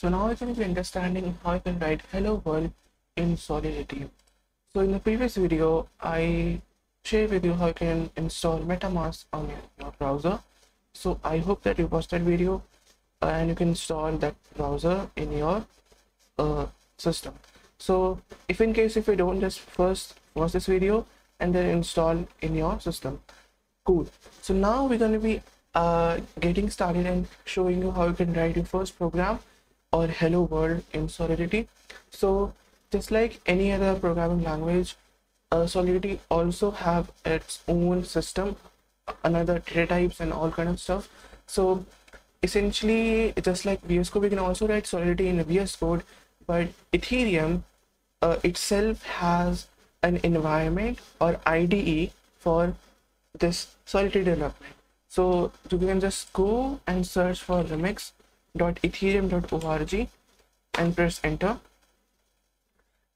So now we're going to be understanding how you can write hello world in Solidity. So in the previous video, I shared with you how you can install MetaMask on your browser. So I hope that you watched that video and you can install that browser in your system. So if you don't, just first watch this video and then install in your system. Cool. So now we're going to be getting started and showing you how you can write your first program or hello world in Solidity. So just like any other programming language, Solidity also have its own system, another data types and all kind of stuff. So essentially, just like VS Code, we can also write Solidity in VS Code, but Ethereum itself has an environment or IDE for this Solidity development. So you can just go and search for remix.ethereum.org and press enter.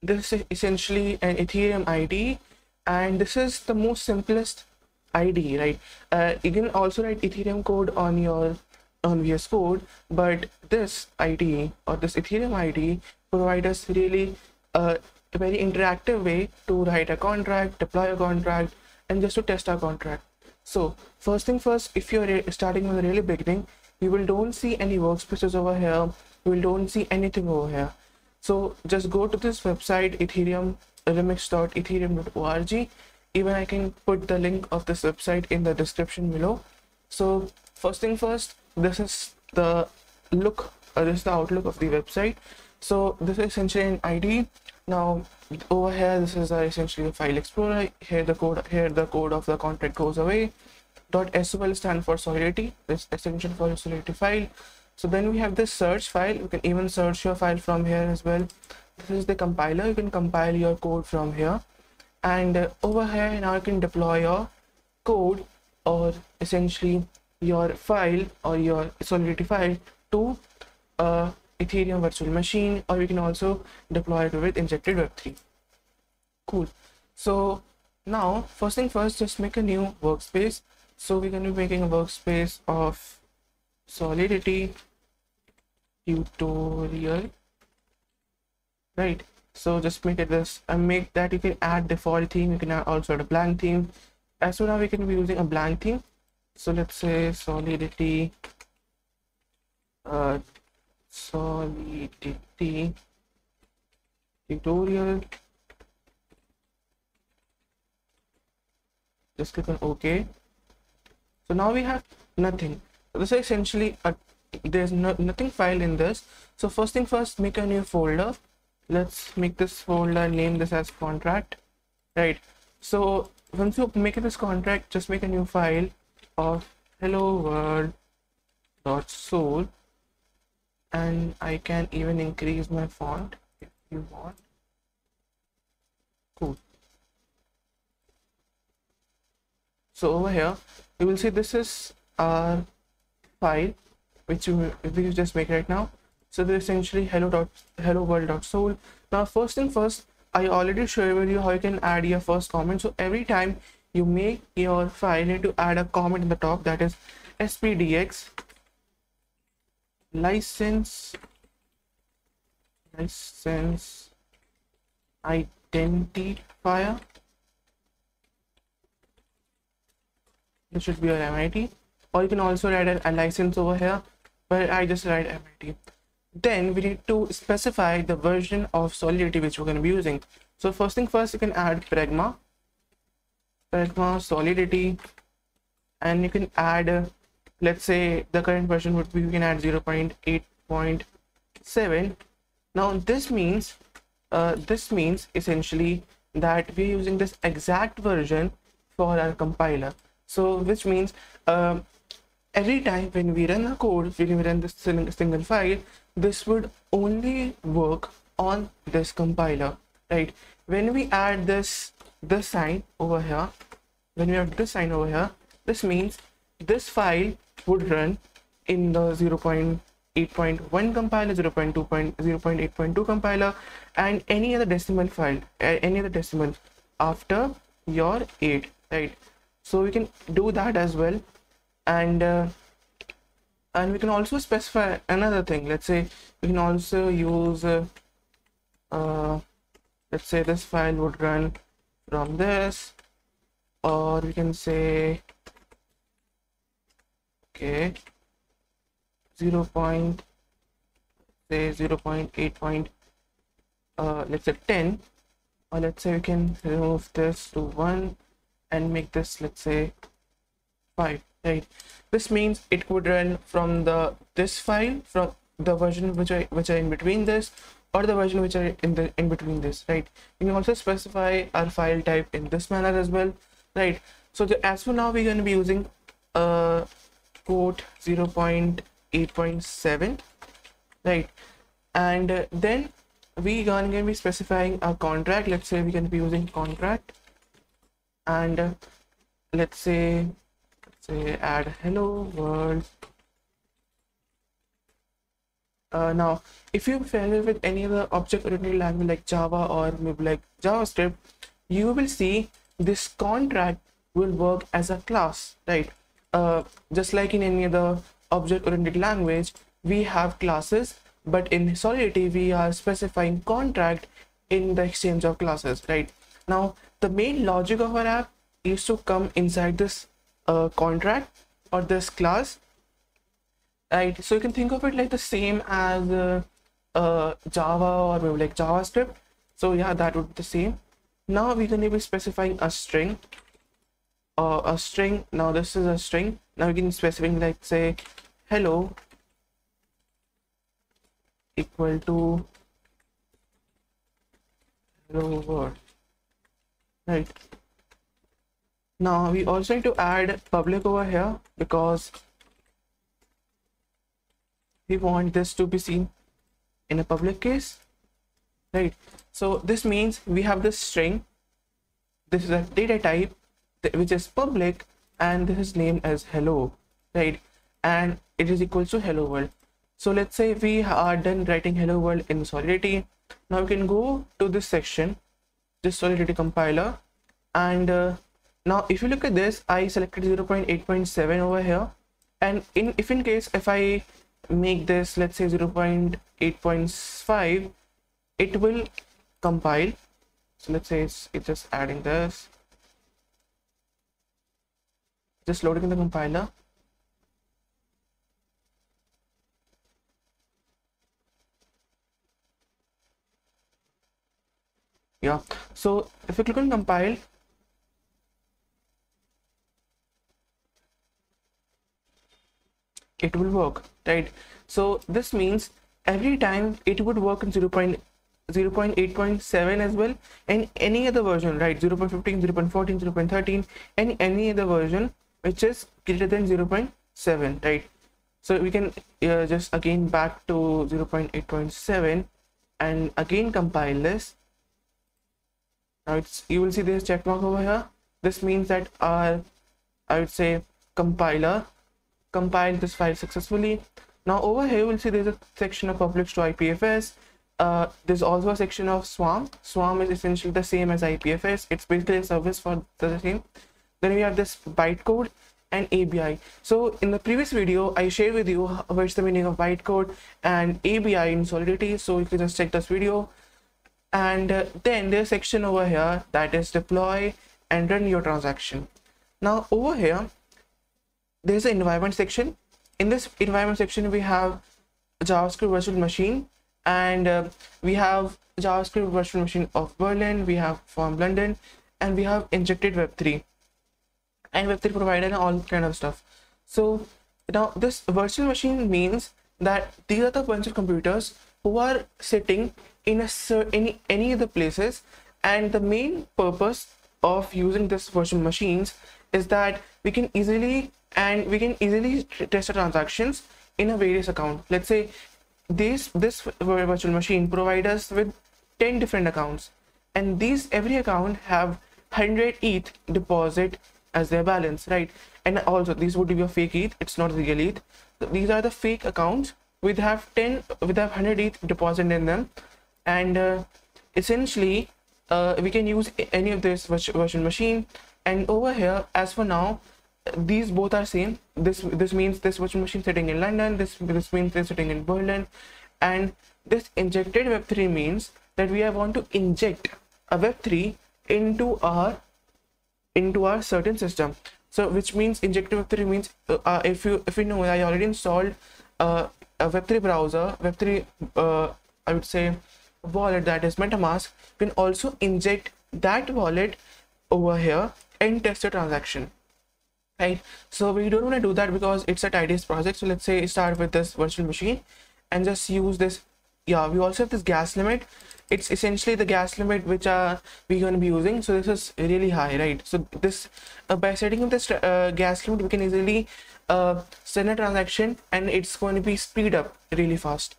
This is essentially an Ethereum IDE, and this is the most simplest IDE, right? You can also write Ethereum code on VS Code, but this IDE or this Ethereum IDE provide us really a very interactive way to write a contract, deploy a contract, and just to test our contract. So first thing first, if you're starting with the really beginning, you don't see any workspaces over here. You don't see anything over here. So just go to this website, Ethereum remix.ethereum.org. Even I can put the link of this website in the description below. So first thing first, this is the look, this is the outlook of the website. So this is essentially an IDE. Now over here, this is essentially a file explorer. Here the code of the contract goes away. .sol stand for Solidity. This essential for your Solidity file. So then we have this search file. You can even search your file from here as well. This is the compiler. You can compile your code from here. And over here now you can deploy your code or essentially your file or your Solidity file to Ethereum virtual machine, or we can also deploy it with injected Web3. Cool. So now first thing first, just make a new workspace. So we're going to be making a workspace of Solidity tutorial, right? So just make it this and make that you can add default theme. You can also add a blank theme. As so now we can be using a blank theme. So let's say Solidity Solidity tutorial. Just click on OK. So now we have nothing. So this is essentially there's nothing filed in this. So first thing first, make a new folder. Let's make this folder, name this as contract, right? So once you make this contract, just make a new file of hello world.sol, and I can even increase my font if you want. Cool. So over here you will see this is our file which you just make right now. So this is essentially hello world.sol. Now first thing first, I already showed with you how you can add your first comment. So every time you make your file, you need to add a comment in the top, that is spdx license identifier. This should be your MIT, or you can also write a license over here, but I just write MIT. Then we need to specify the version of Solidity which we're going to be using. So first thing first, you can add pragma Solidity, and you can add let's say the current version would be, you can add 0.8.7. now this means essentially that we're using this exact version for our compiler. So which means every time when we run a code, when we run this single file, this would only work on this compiler, right? When we add this sign over here, this means this file would run in the 0.8.1 compiler, 0.8.2 compiler, and any other decimal file, any other decimal after your 8, right? So we can do that as well. And And we can also specify another thing. Let's say we can also use let's say this file would run from this, or we can say okay 0. Say 0.8 let's say 10, or let's say we can remove this to 1 and make this, let's say 5, right? This means it would run from this file, from the version which are in between this, or the version which are in between this, right? You can also specify our file type in this manner as well, right? So as for now, we're going to be using port 0.8.7, right? And then we going to be specifying a contract. Let's say we can be using contract, and let's say add hello world. Now if you're familiar with any other object-oriented language like Java or maybe like JavaScript, you will see this contract will work as a class, right? Just like in any other object-oriented language, we have classes, but in Solidity we are specifying contract in the exchange of classes, right? Now the main logic of our app is to come inside this contract or this class, right? So you can think of it like the same as Java or maybe like JavaScript. So yeah, that would be the same. Now we're going to be specifying a string. Now this is a string. Now we can specify, like, say hello equal to hello world, right? Now we also need to add public over here because we want this to be seen in a public case, right? So this means we have this string, this is a data type which is public, and this is named as hello, right? And it is equal to hello world. So let's say we are done writing hello world in Solidity. Now we can go to this section, this Solidity Compiler, and now if you look at this, I selected 0.8.7 over here, and if I make this, let's say 0.8.5, it will compile. So let's say it's just adding this, just loading in the compiler. Yeah, so if you click on compile, it will work, right? So this means every time it would work in 0.8.7 as well, and any other version, right? 0.15, 0.14, 0.13, and any other version which is greater than 0.7, right? So we can just again back to 0.8.7 and again compile this. Now you will see this check mark over here. This means that our, I would say, compiler compiled this file successfully. Now over here we'll see there's a section of publish to IPFS. There's also a section of Swarm. Swarm is essentially the same as IPFS. It's basically a service for the same. Then we have this bytecode and ABI. So in the previous video I shared with you what's the meaning of bytecode and ABI in Solidity, so you can just check this video. And then there's a section over here that is deploy and run your transaction. Now over here there's an environment section. In this environment section we have JavaScript virtual machine, and we have JavaScript virtual machine of Berlin, we have from London, and we have injected web3 and web3 provider and all kind of stuff. So now this virtual machine means that these are the bunch of computers who are sitting in any other places, and the main purpose of using this virtual machines is that we can easily test the transactions in a various account. Let's say this virtual machine provides us with 10 different accounts, and every account have 100 ETH deposit as their balance, right? And also these would be a fake ETH, it's not real ETH. These are the fake accounts with have 100 ETH deposit in them, and essentially we can use any of this virtual machine. And over here, as for now, these both are same. This means this virtual machine sitting in London, this means they're sitting in Berlin, and this injected web3 means that we want to inject a web3 into our certain system. So which means injected web3 means if you know, I already installed a web3 browser, web3 I would say wallet, that is MetaMask. You can also inject that wallet over here and test the transaction, right? So we don't want to do that because it's a tidiest project. So let's say start with this virtual machine and just use this. Yeah, we also have this gas limit. It's essentially the gas limit which we're going to be using. So this is really high, right? So this by setting up this gas limit, we can easily send a transaction and it's going to be speed up really fast.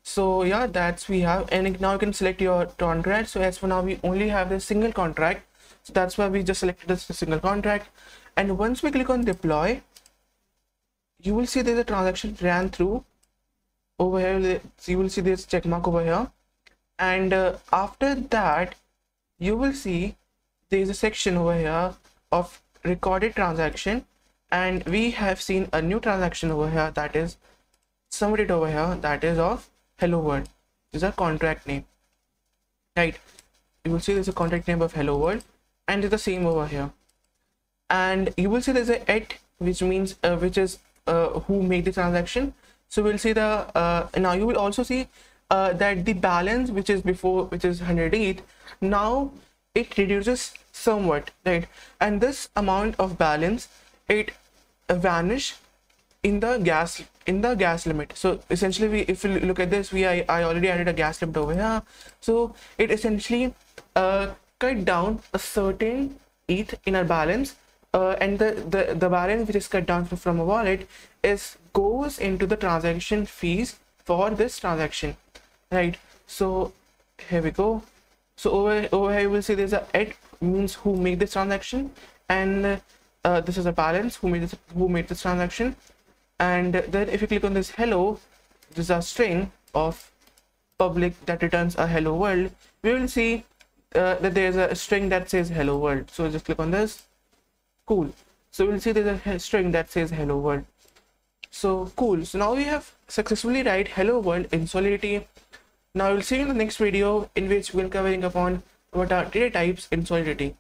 So yeah, that's we have. And now you can select your contract. So as for now, we only have this single contract, so that's why we just selected this single contract. And once we click on deploy, you will see there's a transaction ran through over here. So you will see this check mark over here, and after that you will see there's a section over here of recorded transaction, and we have seen a new transaction over here that is submitted over here, that is of hello world. This is our contract name, right? You will see there's a contract name of hello world, and it's the same over here. And you will see there's a at, which means which is who made the transaction. So we'll see the now you will also see that the balance which is before, which is 100 ETH, now it reduces somewhat, right? And this amount of balance, it vanish in the gas limit. So essentially if you look at this, I already added a gas limit over here. So it essentially cut down a certain ETH in our balance, and the balance which is cut down from a wallet goes into the transaction fees for this transaction, right? So here we go. So over here you will see there's a at, means who made this transaction, and this is a balance who made this transaction. And then if you click on this hello, this is a string of public that returns a hello world. We will see that there's a string that says hello world. So just click on this. Cool. So we'll see there's a string that says hello world. So cool. So now we have successfully write hello world in Solidity. Now we'll see you in the next video, in which we'll covering upon what are data types in Solidity.